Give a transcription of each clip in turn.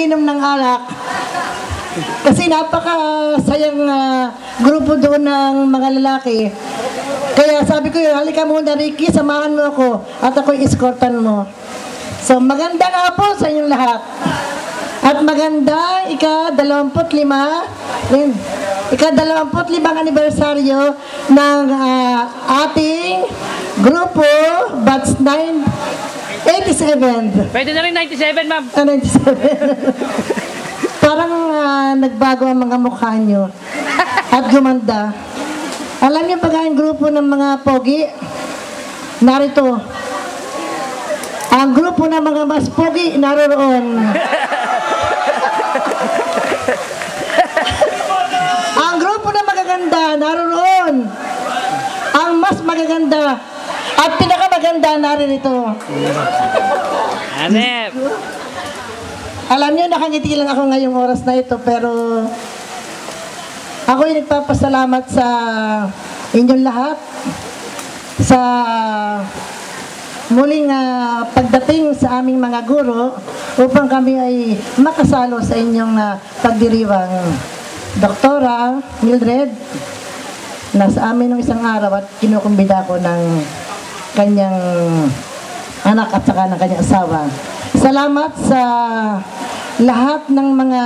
inom ng alak. Kasi napaka-sayang grupo doon ng mga lalaki. Kaya sabi ko yun, halika muna Ricky, samahan mo ako at ako'y escortan mo. So magandang hapon sa inyong lahat. At magandang ika-25 anibersaryo ng ating grupo Batch 87. Pwede na rin 97, ma'am. 97. Parang nagbago ang mga mukha nyo at gumanda. Alam niyo pag ang grupo ng mga pogi, narito. Ang grupo ng mga mas pogi, naroon. Ang grupo ng magaganda, naroon. Ang mas magaganda at pinakamaganda, naririto. Hanep. Alam niyo, nakangiti lang ako ngayong oras na ito, pero ako'y nagpapasalamat sa inyong lahat sa muling pagdating sa aming mga guro upang kami ay makasalo sa inyong pagdiriwang. Doktora Mildred, nasa amin nung isang araw at kinukumbida ko ng kanyang anak at saka ng kanyang asawa. Salamat sa lahat ng mga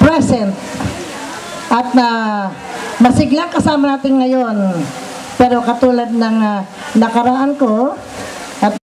present at na masiglang kasama natin ngayon. Pero katulad ng nakaraan ko,